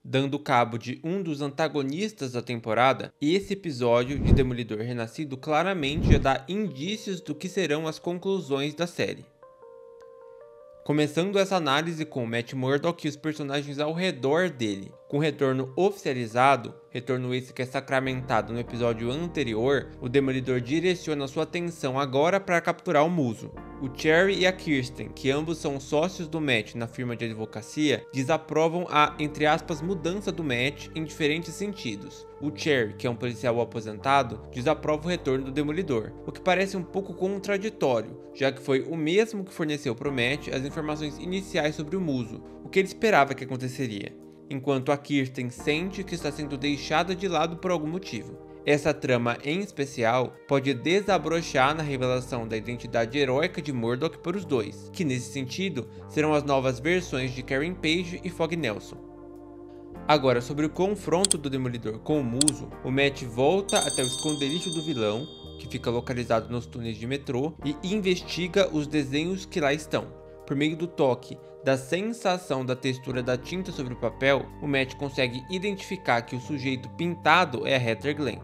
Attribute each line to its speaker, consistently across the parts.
Speaker 1: Dando cabo de um dos antagonistas da temporada, esse episódio de Demolidor Renascido claramente já dá indícios do que serão as conclusões da série. Começando essa análise com Matt Murdock e os personagens ao redor dele. Com o retorno oficializado, retorno esse que é sacramentado no episódio anterior, o Demolidor direciona sua atenção agora para capturar o Muso. O Cherry e a Kirsten, que ambos são sócios do Matt na firma de advocacia, desaprovam a, entre aspas, mudança do Matt em diferentes sentidos. O Cherry, que é um policial aposentado, desaprova o retorno do Demolidor, o que parece um pouco contraditório, já que foi o mesmo que forneceu para o Matt as informações iniciais sobre o Muso, o que ele esperava que aconteceria. Enquanto a Kirsten sente que está sendo deixada de lado por algum motivo. Essa trama, em especial, pode desabrochar na revelação da identidade heróica de Murdock por os dois, que nesse sentido serão as novas versões de Karen Page e Fog Nelson. Agora, sobre o confronto do Demolidor com o Muso, o Matt volta até o esconderijo do vilão, que fica localizado nos túneis de metrô, e investiga os desenhos que lá estão. Por meio do toque, da sensação da textura da tinta sobre o papel, o Matt consegue identificar que o sujeito pintado é a Heather Glenn.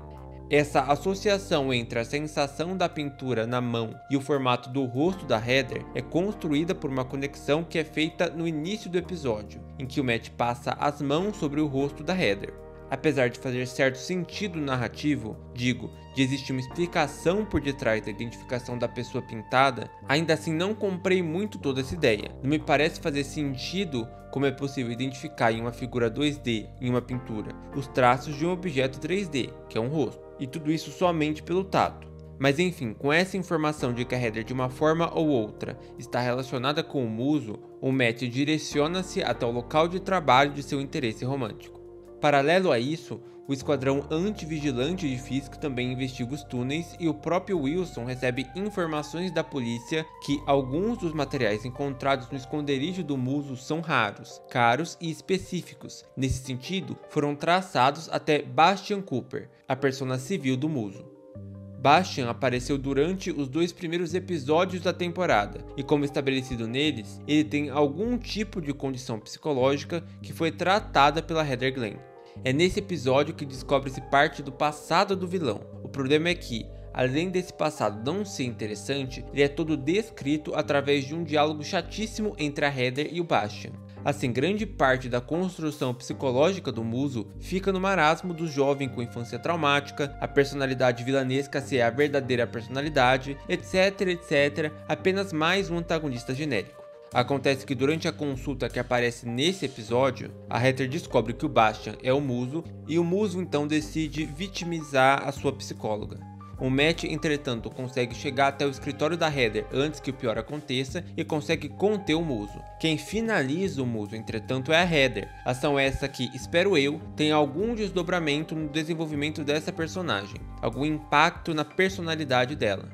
Speaker 1: Essa associação entre a sensação da pintura na mão e o formato do rosto da Heather é construída por uma conexão que é feita no início do episódio, em que o Matt passa as mãos sobre o rosto da Heather. Apesar de fazer certo sentido narrativo, de existir uma explicação por detrás da identificação da pessoa pintada, ainda assim não comprei muito toda essa ideia. Não me parece fazer sentido como é possível identificar em uma figura 2D, em uma pintura, os traços de um objeto 3D, que é um rosto, e tudo isso somente pelo tato. Mas enfim, com essa informação de que a Heather de uma forma ou outra está relacionada com o Muso, o Matt direciona-se até o local de trabalho de seu interesse romântico. Paralelo a isso, o esquadrão anti-vigilante de Fisk também investiga os túneis e o próprio Wilson recebe informações da polícia que alguns dos materiais encontrados no esconderijo do Muso são raros, caros e específicos. Nesse sentido, foram traçados até Bastian Cooper, a persona civil do Muso. Bastian apareceu durante os 2 primeiros episódios da temporada, e como estabelecido neles, ele tem algum tipo de condição psicológica que foi tratada pela Heather Glenn. É nesse episódio que descobre-se parte do passado do vilão. O problema é que, além desse passado não ser interessante, ele é todo descrito através de um diálogo chatíssimo entre a Heather e o Bastian. Assim, grande parte da construção psicológica do Muso fica no marasmo do jovem com infância traumática, a personalidade vilanesca ser a verdadeira personalidade, etc, apenas mais um antagonista genérico. Acontece que durante a consulta que aparece nesse episódio, a Heather descobre que o Bastian é o Muso, e o Muso então decide vitimizar a sua psicóloga. O Matt, entretanto, consegue chegar até o escritório da Heather antes que o pior aconteça e consegue conter o Muso. Quem finaliza o Muso, entretanto, é a Heather. Ação essa que, espero eu, tenha algum desdobramento no desenvolvimento dessa personagem, algum impacto na personalidade dela.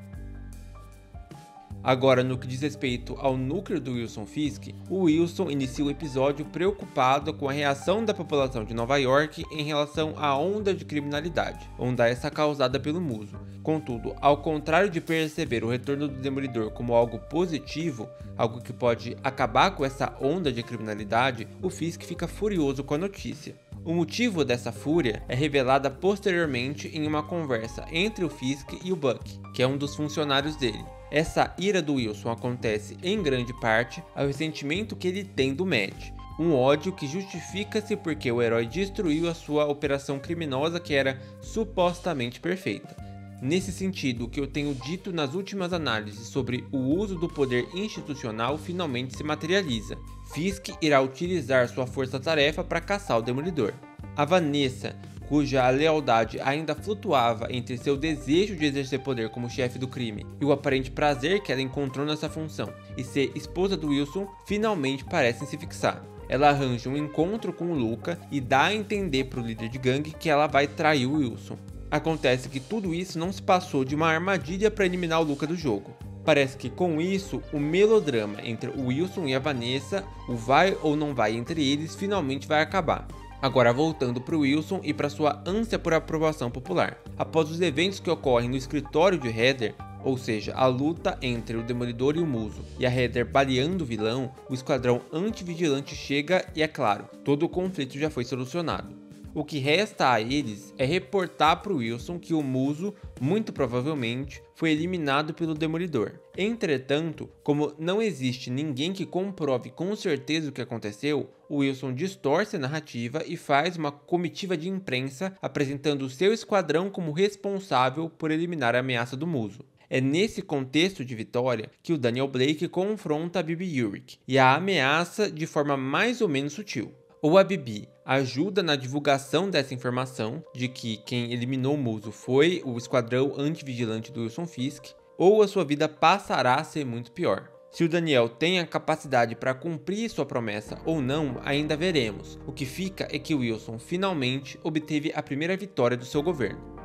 Speaker 1: Agora, no que diz respeito ao núcleo do Wilson Fisk, o Wilson inicia o episódio preocupado com a reação da população de Nova York em relação à onda de criminalidade, onda essa causada pelo Muso. Contudo, ao contrário de perceber o retorno do Demolidor como algo positivo, algo que pode acabar com essa onda de criminalidade, o Fisk fica furioso com a notícia. O motivo dessa fúria é revelada posteriormente em uma conversa entre o Fisk e o Buck, que é um dos funcionários dele. Essa ira do Wilson acontece em grande parte ao ressentimento que ele tem do Matt, um ódio que justifica-se porque o herói destruiu a sua operação criminosa que era supostamente perfeita. Nesse sentido, o que eu tenho dito nas últimas análises sobre o uso do poder institucional finalmente se materializa. Fisk irá utilizar sua força-tarefa para caçar o Demolidor. A Vanessa, cuja lealdade ainda flutuava entre seu desejo de exercer poder como chefe do crime e o aparente prazer que ela encontrou nessa função, e ser esposa do Wilson, finalmente parecem se fixar. Ela arranja um encontro com o Luca e dá a entender para o líder de gangue que ela vai trair o Wilson. Acontece que tudo isso não se passou de uma armadilha para eliminar o Luca do jogo. Parece que com isso, o melodrama entre o Wilson e a Vanessa, o vai ou não vai entre eles, finalmente vai acabar. Agora voltando para o Wilson e para sua ânsia por aprovação popular. Após os eventos que ocorrem no escritório de Heather, ou seja, a luta entre o Demolidor e o Muso, e a Heather baleando o vilão, o esquadrão anti-vigilante chega e, é claro, todo o conflito já foi solucionado. O que resta a eles é reportar para o Wilson que o Muso, muito provavelmente, foi eliminado pelo Demolidor. Entretanto, como não existe ninguém que comprove com certeza o que aconteceu, o Wilson distorce a narrativa e faz uma comitiva de imprensa apresentando o seu esquadrão como responsável por eliminar a ameaça do Muso. É nesse contexto de vitória que o Daniel Blake confronta a Bibi Urich e a ameaça de forma mais ou menos sutil. Ou a Bibi ajuda na divulgação dessa informação de que quem eliminou o Muso foi o esquadrão anti-vigilante do Wilson Fisk, ou a sua vida passará a ser muito pior. Se o Daniel tem a capacidade para cumprir sua promessa ou não, ainda veremos. O que fica é que o Wilson finalmente obteve a primeira vitória do seu governo.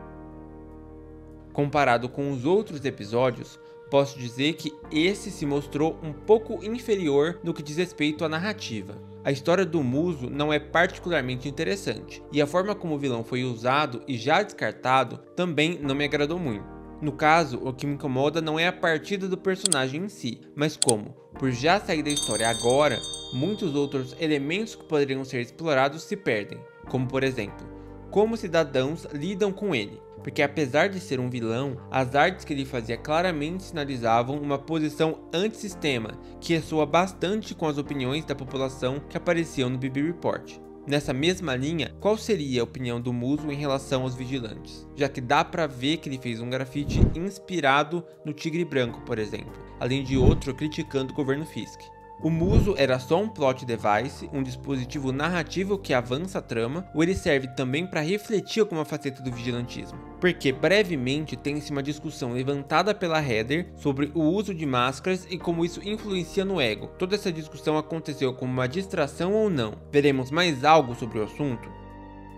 Speaker 1: Comparado com os outros episódios, posso dizer que esse se mostrou um pouco inferior no que diz respeito à narrativa. A história do Muso não é particularmente interessante, e a forma como o vilão foi usado e já descartado também não me agradou muito. No caso, o que me incomoda não é a partida do personagem em si, mas como, por já sair da história agora, muitos outros elementos que poderiam ser explorados se perdem, como por exemplo, como os cidadãos lidam com ele, porque apesar de ser um vilão, as artes que ele fazia claramente sinalizavam uma posição antissistema, que ressoa bastante com as opiniões da população que apareciam no Bibi Report. Nessa mesma linha, qual seria a opinião do Muso em relação aos vigilantes? Já que dá pra ver que ele fez um grafite inspirado no Tigre Branco, por exemplo, além de outro criticando o governo Fisk. O Muso era só um plot device, um dispositivo narrativo que avança a trama, ou ele serve também para refletir alguma faceta do vigilantismo? Porque brevemente tem-se uma discussão levantada pela Heather sobre o uso de máscaras e como isso influencia no ego. Toda essa discussão aconteceu como uma distração ou não? Veremos mais algo sobre o assunto?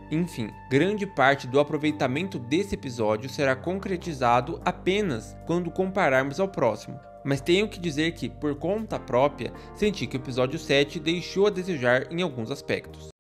Speaker 1: Enfim, grande parte do aproveitamento desse episódio será concretizado apenas quando compararmos ao próximo. Mas tenho que dizer que, por conta própria, senti que o episódio 7 deixou a desejar em alguns aspectos.